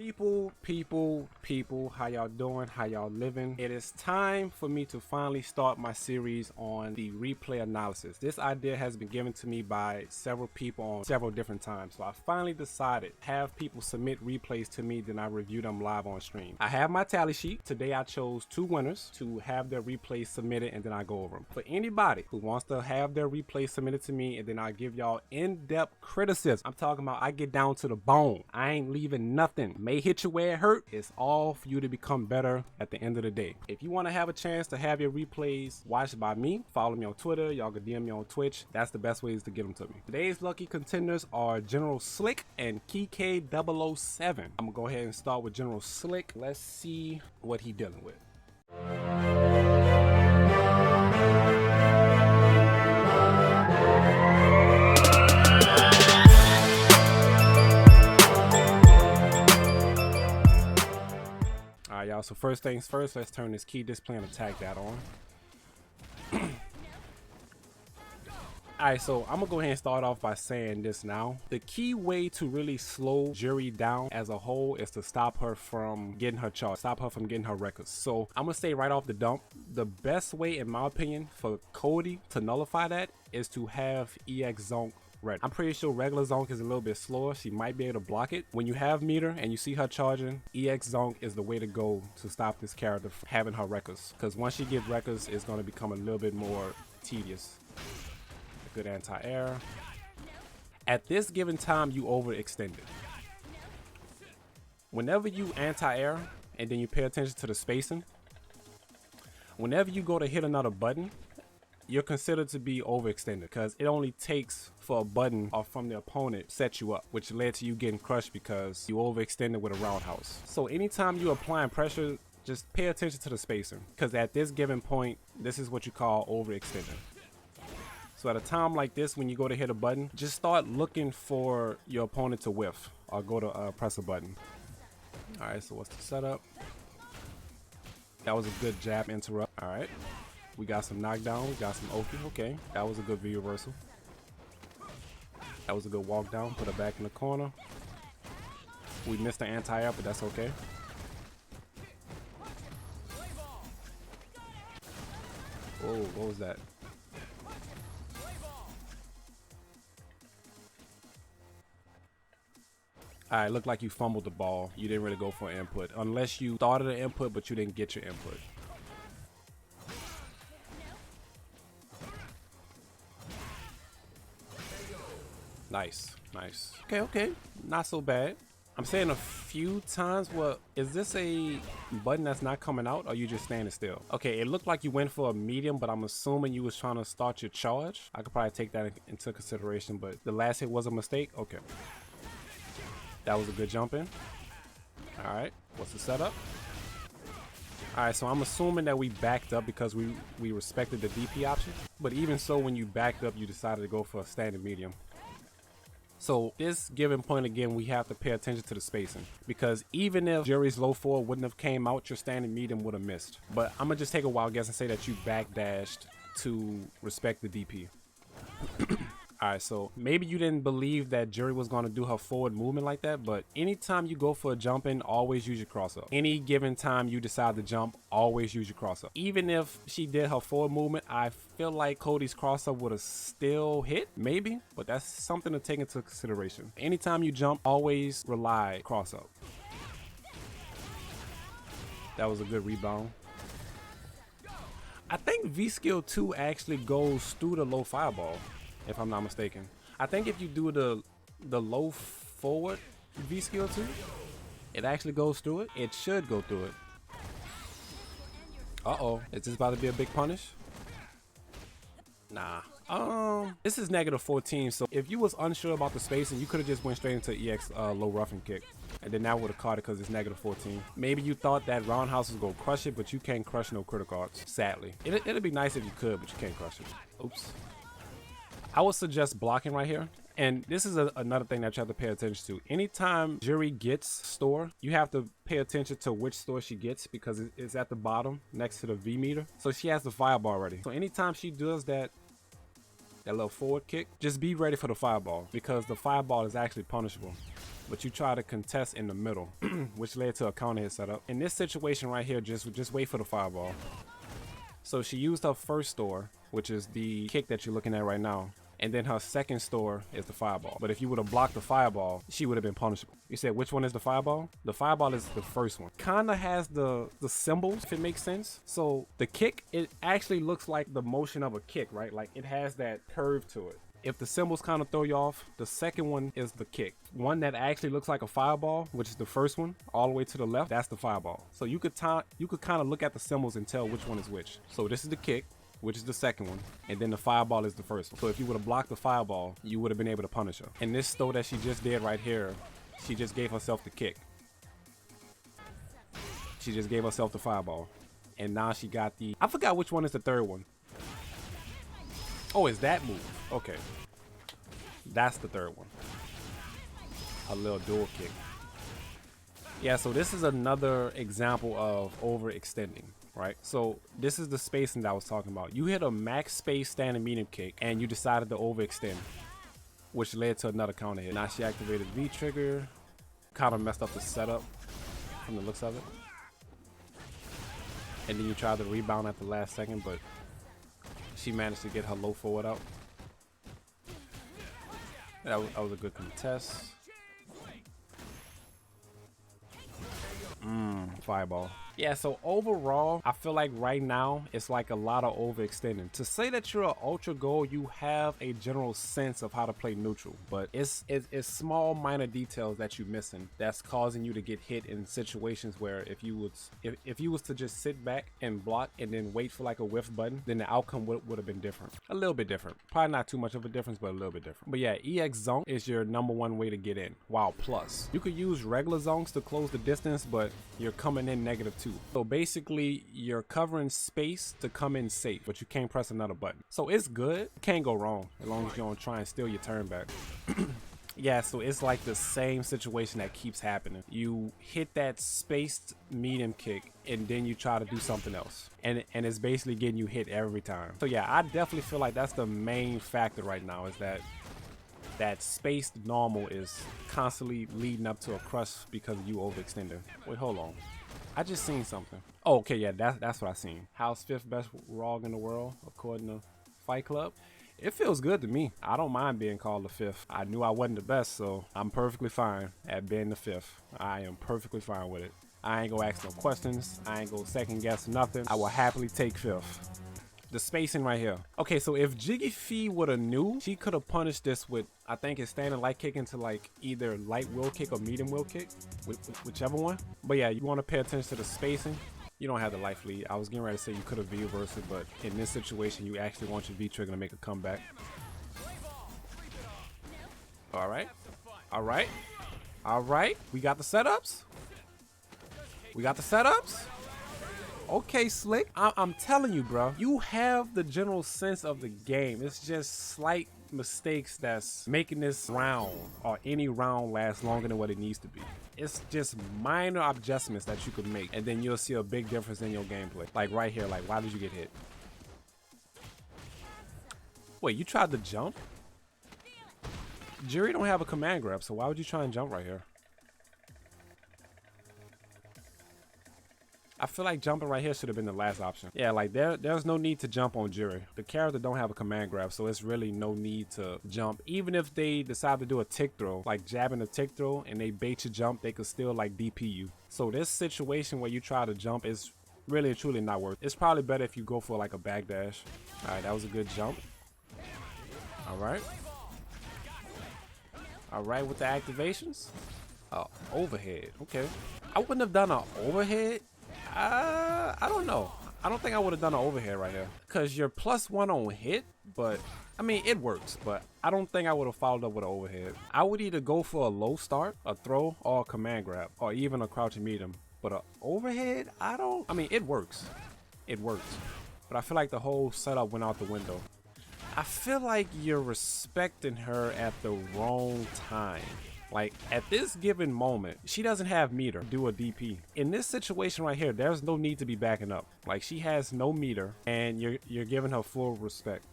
People, how y'all doing? How y'all living? It is time for me to finally start my series on the replay analysis. This idea has been given to me by several people on several different times. So I finally decided to have people submit replays to me, then I review them live on stream. I have my tally sheet. Today I chose 2 winners to have their replays submitted and then I go over them. For anybody who wants to have their replays submitted to me and then I give y'all in-depth criticism, I'm talking about I get down to the bone. I ain't leaving nothing. May hit you where it hurt. It's all for you to become better at the end of the day. If you want to have a chance to have your replays watched by me, follow me on Twitter. Y'all can DM me on Twitch. That's the best ways to get them to me. Today's lucky contenders are General Slick and KK007. I'm gonna go ahead and start with General Slick. Let's see what he dealing with. Alright y'all, so first things first, let's turn this key display and attack that on. Alright, so I'm gonna go ahead and start off by saying this now. The key way to really slow Jury down as a whole is to stop her from getting her charge, stop her from getting her records. So I'm gonna say right off the dump, the best way in my opinion for Cody to nullify that is to have EX Zonk ready. I'm pretty sure regular Zonk is a little bit slower. She might be able to block it. When you have meter and you see her charging, EX Zonk is the way to go to stop this character from having her records. Because once she gets records, it's going to become a little bit more tedious. Good anti-air. At this given time, you overextended. Whenever you anti-air and then you pay attention to the spacing, whenever you go to hit another button, you're considered to be overextended because it only takes for a button or from the opponent set you up, which led to you getting crushed because you overextended with a roundhouse. So anytime you're applying pressure, just pay attention to the spacing because at this given point, this is what you call overextending. So at a time like this, when you go to hit a button, just start looking for your opponent to whiff or go to press a button. All right, so what's the setup? That was a good jab interrupt. All right. We got some knockdown, we got some Oki. Okay, that was a good V reversal. That was a good walk down, put her back in the corner. We missed the anti-air, but that's okay. Oh, what was that? Alright, looked like you fumbled the ball. You didn't really go for an input. Unless you started an input, but you didn't get your input. Nice, nice. Okay, not so bad. I'm saying a few times, well, is this a button that's not coming out or you just standing still? Okay, it looked like you went for a medium, but I'm assuming you was trying to start your charge. I could probably take that into consideration, but the last hit was a mistake? Okay. That was a good jump in. All right, what's the setup? All right, so I'm assuming that we backed up because we respected the DP option, but even so, when you backed up, you decided to go for a standard medium. So this given point again, we have to pay attention to the spacing because even if Jury's low 4 wouldn't have came out, your standing medium would have missed. But I'm gonna just take a wild guess and say that you backdashed to respect the DP. Alright, so maybe you didn't believe that Jury was going to do her forward movement like that, but anytime you go for a jump in, always use your cross up. Any given time you decide to jump, always use your cross up. Even if she did her forward movement, I feel like Cody's cross up would have still hit, maybe, but that's something to take into consideration. Anytime you jump, always rely cross up. That was a good rebound. I think V skill 2 actually goes through the low fireball, if I'm not mistaken. I think if you do the low forward V skill 2, it actually goes through it. It should go through it. Uh-oh, is this about to be a big punish? Nah. This is -14, so if you was unsure about the spacing, you could have just went straight into EX low roughing kick, and then that would have caught it because it's -14. Maybe you thought that roundhouse was gonna crush it, but you can't crush no critical arts, sadly. It'd be nice if you could, but you can't crush it. Oops. I would suggest blocking right here. And this is another thing that you have to pay attention to. Anytime Jury gets store, you have to pay attention to which store she gets because it's at the bottom next to the V meter. So she has the fireball ready. So anytime she does that little forward kick, just be ready for the fireball because the fireball is actually punishable. but you try to contest in the middle, which led to a counter hit setup. In this situation right here, just wait for the fireball. So she used her first store, which is the kick that you're looking at right now. And then her second store is the fireball. But if you would have blocked the fireball, she would have been punishable. You said, which one is the fireball? The fireball is the first one. Kinda has the symbols, if it makes sense. So the kick, it actually looks like the motion of a kick, right? Like it has that curve to it. If the symbols kind of throw you off, the second one is the kick. One that actually looks like a fireball, which is the first one, all the way to the left, that's the fireball. So you could kind of look at the symbols and tell which one is which. So this is the kick, which is the second one, and then the fireball is the first one. So if you would have blocked the fireball, you would have been able to punish her. And this throw that she just did right here, she just gave herself the kick. She just gave herself the fireball. And now she got the, I forgot which one is the third one. Oh, it's that move. Okay. That's the third one. A little dual kick. Yeah, so this is another example of overextending. Right, so this is the spacing that I was talking about. You hit a max space standing medium kick and you decided to overextend, which led to another counter hit. Now she activated V trigger, kind of messed up the setup from the looks of it, and then you tried to rebound at the last second, but she managed to get her low forward out. That was a good contest. Fireball. Yeah, so overall, I feel like right now it's like a lot of overextending. To say that you're an ultra gold, you have a general sense of how to play neutral, but it's small minor details that you're missing that's causing you to get hit in situations where if you was to just sit back and block and then wait for like a whiff button, then the outcome would have been different. A little bit different. Probably not too much of a difference, but a little bit different. But yeah, EX zone is your #1 way to get in. Wow, plus. You could use regular zones to close the distance, but you're coming in -2. So basically you're covering space to come in safe, but you can't press another button. So it's good. Can't go wrong as long as you don't try and steal your turn back. Yeah, so it's like the same situation that keeps happening. You hit that spaced medium kick and then you try to do something else. And it's basically getting you hit every time. So yeah, I definitely feel like that's the main factor right now, is that spaced normal is constantly leading up to a crush because you overextended. Wait, hold on. I just seen something. Oh, okay, yeah, that's what I seen. How's 5th best ROG in the world according to Fight Club? It feels good to me. I don't mind being called the 5th. I knew I wasn't the best, so I'm perfectly fine at being the 5th. I am perfectly fine with it. I ain't gonna ask no questions. I ain't gonna second guess nothing. I will happily take 5th. The spacing right here. Okay, so if Jiggy Fee would have knew, she could have punished this with, I think it's standing light kick into like either light wheel kick or medium wheel kick, whichever one. But yeah, you want to pay attention to the spacing. You don't have the life lead. I was getting ready to say you could have V-reversed it, but in this situation, you actually want your V-trigger to make a comeback. All right. All right. All right. We got the setups. We got the setups. Okay, Slick. I'm telling you, bro. You have the general sense of the game. It's just slight mistakes that's making this round or any round last longer than what it needs to be. It's just minor adjustments that you could make, and then you'll see a big difference in your gameplay. Like right here, like why did you get hit? Wait, you tried to jump? Jerry don't have a command grab, so why would you try and jump right here? I feel like jumping right here should have been the last option. Yeah, like there's no need to jump on Jury. The character don't have a command grab, so it's really no need to jump. Even if they decide to do a tick throw, like jabbing a tick throw, and they bait your jump, they could still like DP you. So this situation where you try to jump is really and truly not worth it. It's probably better if you go for like a backdash. All right, that was a good jump. All right. All right, with the activations. Overhead, okay. I wouldn't have done an overhead. I don't know. I don't think I would have done an overhead right here, because you're +1 on hit, but I mean it works, but I don't think I would have followed up with an overhead. I would either go for a low start, a throw, or a command grab, or even a crouching medium. But an overhead, I mean it works. It works. But I feel like the whole setup went out the window. I feel like you're respecting her at the wrong time. Like at this given moment, she doesn't have meter to do a DP. In this situation right here, there's no need to be backing up. Like she has no meter and you're giving her full respect.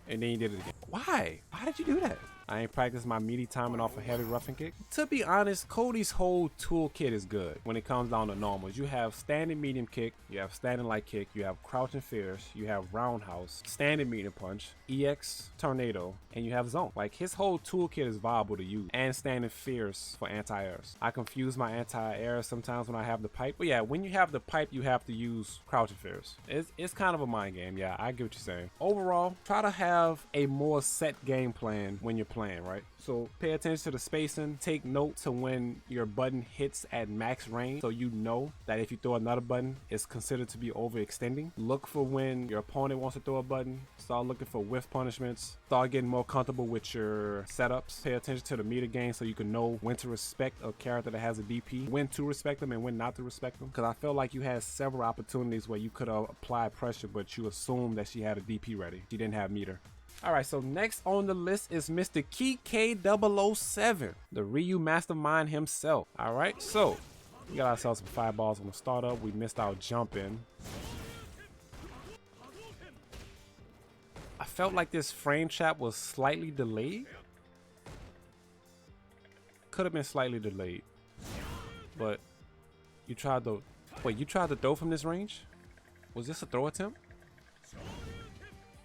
And then you did it again. Why? Why did you do that? I ain't practiced my meaty timing off a heavy roughing kick. To be honest, Cody's whole toolkit is good when it comes down to normals. You have standing medium kick, you have standing light kick, you have crouching fierce, you have roundhouse, standing medium punch, EX tornado, and you have zone. Like, his whole toolkit is viable to use, and standing fierce for anti-airs. I confuse my anti-airs sometimes when I have the pipe, but yeah, when you have the pipe, you have to use crouching fierce. It's kind of a mind game. Yeah, I get what you're saying. Overall, try to have a more set game plan when you're playing, right? So pay attention to the spacing, take note to when your button hits at max range, so you know that if you throw another button, it's considered to be overextending. Look for when your opponent wants to throw a button. Start looking for whiff punishments. Start getting more comfortable with your setups. Pay attention to the meter gain so you can know when to respect a character that has a DP, when to respect them and when not to respect them. Because I feel like you had several opportunities where you could have applied pressure, but you assumed that she had a DP ready. She didn't have meter. Alright, so next on the list is Mr. KK007, the Ryu mastermind himself. Alright, so we got ourselves some fireballs on the startup. We missed our jump in. I felt like this frame trap was slightly delayed. Could have been slightly delayed. But you tried to... Wait, you tried to throw from this range? Was this a throw attempt?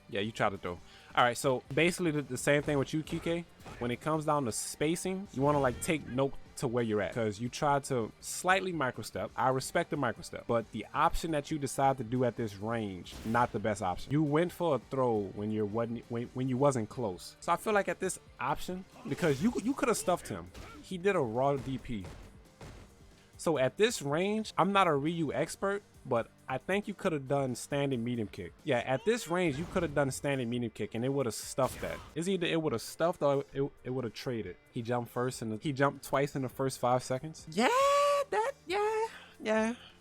Yeah, you tried to throw. Alright, so basically the same thing with you, Kike. When it comes down to spacing, you want to like take note to where you're at, because you tried to slightly microstep. I respect the microstep, but the option that you decide to do at this range, not the best option. You went for a throw when you wasn't close. So I feel like at this option, because you could have stuffed him. He did a raw DP. So at this range, I'm not a Ryu expert, but I think you could have done standing medium kick. Yeah, at this range, you could have done standing medium kick and it would have stuffed that. It's either it would have stuffed or it would have traded. He jumped first and he jumped twice in the first 5 seconds. Yeah,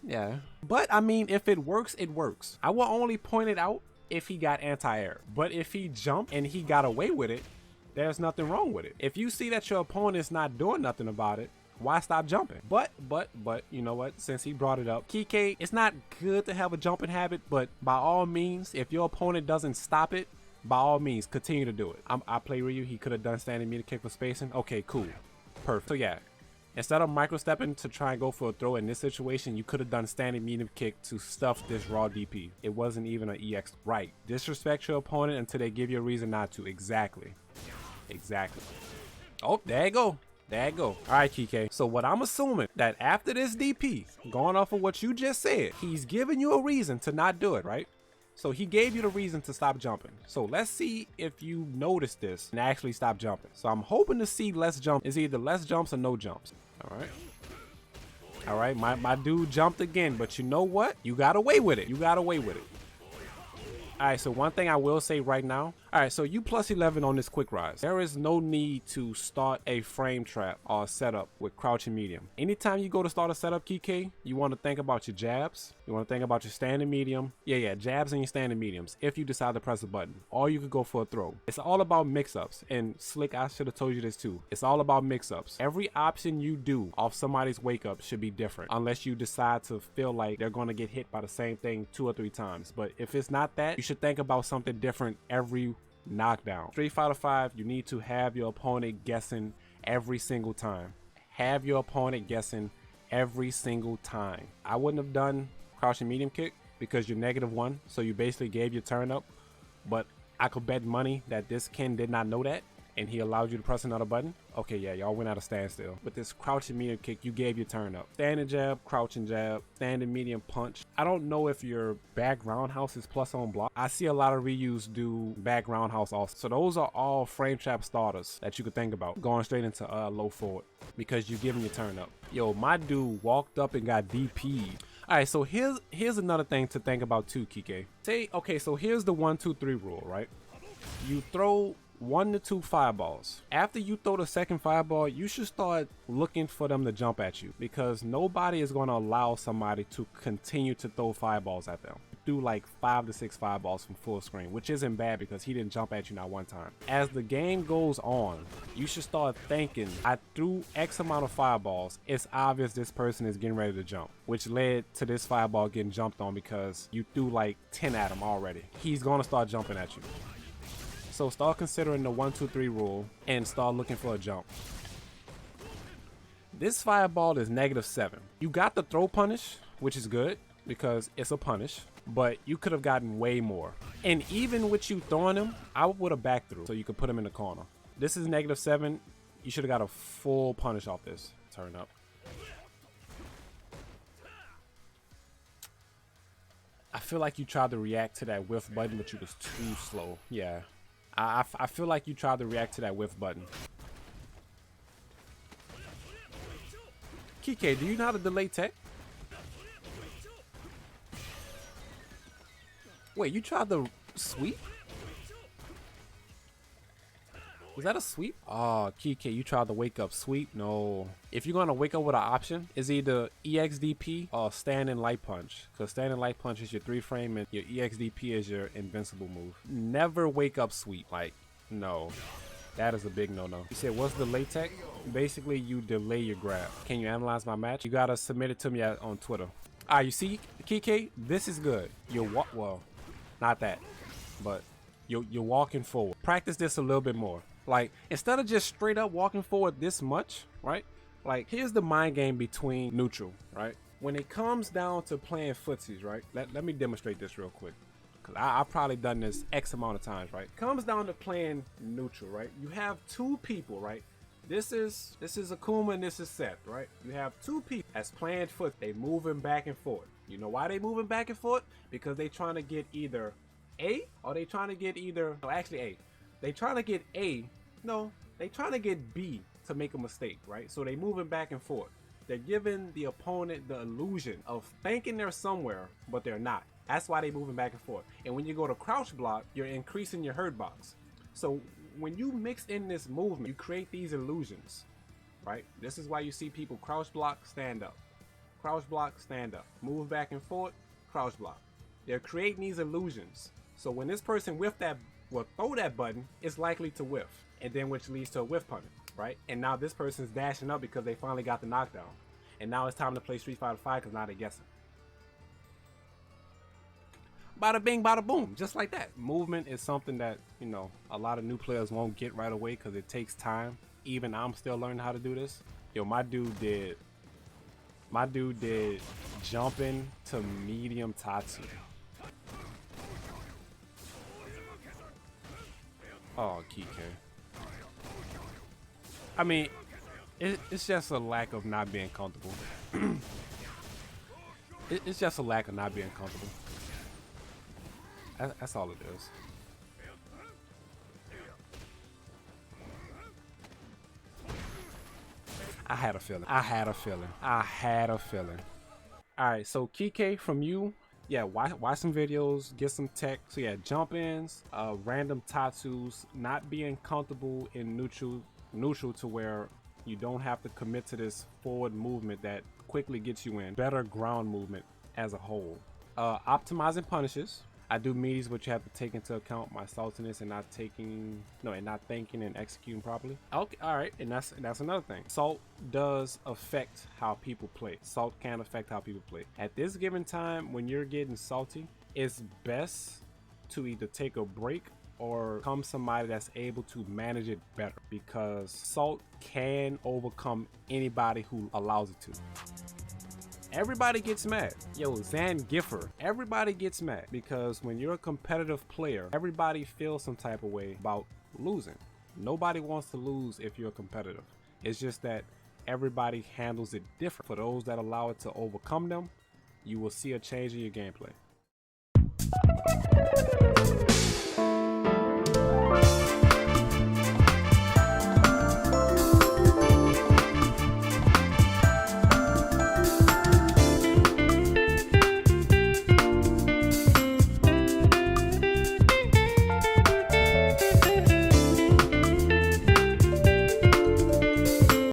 yeah. But I mean, if it works, it works. I will only point it out if he got anti-air. But if he jumped and he got away with it, there's nothing wrong with it. If you see that your opponent's not doing nothing about it, why stop jumping? But you know what, since he brought it up, Kike, it's not good to have a jumping habit, but by all means, if your opponent doesn't stop it, by all means continue to do it. I play Ryu. He could have done standing meter kick for spacing. Okay, cool, perfect. So yeah, instead of micro stepping to try and go for a throw in this situation, you could have done standing medium kick to stuff this raw DP. It wasn't even an EX. Right, disrespect your opponent until they give you a reason not to. Exactly. Oh, there you go. There you go. All right, Kike. So what I'm assuming that after this DP, going off of what you just said, he's giving you a reason to not do it, right? So he gave you the reason to stop jumping. So let's see if you notice this and actually stop jumping. So I'm hoping to see less jump. It's either less jumps or no jumps. All right, my dude jumped again, but you know what? You got away with it. All right, so one thing I will say right now. All right, so you plus 11 on this quick rise. There is no need to start a frame trap or a setup with crouching medium. Anytime you go to start a setup, Kike, you want to think about your jabs. You want to think about your standing medium. Yeah, jabs and your standing mediums if you decide to press a button. Or you could go for a throw. It's all about mix-ups. And Slick, I should have told you this too. It's all about mix-ups. Every option you do off somebody's wake-up should be different. Unless you decide to feel like they're going to get hit by the same thing 2 or 3 times. But if it's not that, you should think about something different every knockdown. Street Fighter 5, you need to have your opponent guessing every single time. I wouldn't have done crouching medium kick because you're -1, so you basically gave your turn up. But I could bet money that this Ken did not know that, and he allowed you to press another button. Okay, yeah, y'all went out of standstill. With this crouching medium kick, you gave your turn up. Standing jab, crouching jab, standing medium punch. I don't know if your back roundhouse is plus on block. I see a lot of Ryus do back roundhouse also. So those are all frame trap starters that you could think about. Going straight into low forward because you're giving your turn up. Yo, my dude walked up and got DP'd. All right, so here's another thing to think about too, Kike. Okay, so here's the 1, 2, 3 rule, right? You throw 1 to 2 fireballs. After you throw the second fireball, you should start looking for them to jump at you, because nobody is going to allow somebody to continue to throw fireballs at them. Do like 5 to 6 fireballs from full screen, which isn't bad because he didn't jump at you not one time. As the game goes on, you should start thinking, I threw X amount of fireballs. It's obvious this person is getting ready to jump, which led to this fireball getting jumped on because you threw like 10 at him already. He's going to start jumping at you. So So start considering the 1, 2, 3 rule and start looking for a jump. This fireball is -7. You got the throw punish, which is good because it's a punish, but you could have gotten way more. And even with you throwing him, I would have back through so you could put him in the corner. This is -7. You should have got a full punish off this. Turn up. I feel like you tried to react to that whiff button, but you was too slow. Yeah. I feel like you tried to react to that whiff button. Kike, do you know how to delay tech? Wait, you tried to sweep? Was that a sweep? Oh, Kike, you tried to wake up sweep? No. If you're gonna wake up with an option, it's either EXDP or standing light punch. Because standing light punch is your 3-frame and your EXDP is your invincible move. Never wake up sweep. Like, no. That is a big no-no. You said, what's delay tech? Basically, you delay your grab. Can you analyze my match? You gotta submit it to me on Twitter. You see, Kike, this is good. You're well, not that, but you're walking forward. Practice this a little bit more. Like, instead of just straight up walking forward this much, right? Like, here's the mind game between neutral, right? When it comes down to playing footsies, right? Let me demonstrate this real quick. Because I've probably done this X amount of times, right? Comes down to playing neutral, right? You have two people, right? This is Akuma and this is Seth, right? You have two people that's playing foot. They moving back and forth. You know why they moving back and forth? Because they trying to get either A or they trying to get either, no, actually A. They trying to get A, no, they trying to get B to make a mistake, right? So they moving back and forth. They're giving the opponent the illusion of thinking they're somewhere, but they're not. That's why they moving back and forth. And when you go to crouch block, you're increasing your hurt box. So when you mix in this movement, you create these illusions, right? This is why you see people crouch block, stand up. Crouch block, stand up. Move back and forth, crouch block. They're creating these illusions. So when this person whiff that, will throw that button, it's likely to whiff. And then which leads to a whiff punish, right? And now this person's dashing up because they finally got the knockdown. And now it's time to play Street Fighter 5 because now they're guessing. Bada bing, bada boom, just like that. Movement is something that, you know, a lot of new players won't get right away because it takes time. Even I'm still learning how to do this. Yo, my dude did jumping to medium tatsu. Oh, Kike. I mean, it's just a lack of not being comfortable. It's just a lack of not being comfortable. That's all it is. I had a feeling. All right, so Kike, from you, yeah, watch some videos, get some tech. So yeah, jump ins, random tatsus, not being comfortable in neutral to where you don't have to commit to this forward movement that quickly gets you in. Better ground movement as a whole. Optimizing punishes. I do meaties, but you have to take into account my saltiness and not thinking and executing properly. Okay, all right, and that's another thing. Salt does affect how people play. Salt can affect how people play. At this given time, when you're getting salty, it's best to either take a break or become somebody that's able to manage it better, because salt can overcome anybody who allows it to. Everybody gets mad. Yo, Zangief, everybody gets mad because when you're a competitive player, everybody feels some type of way about losing. Nobody wants to lose if you're competitive. It's just that everybody handles it different. For those that allow it to overcome them, you will see a change in your gameplay.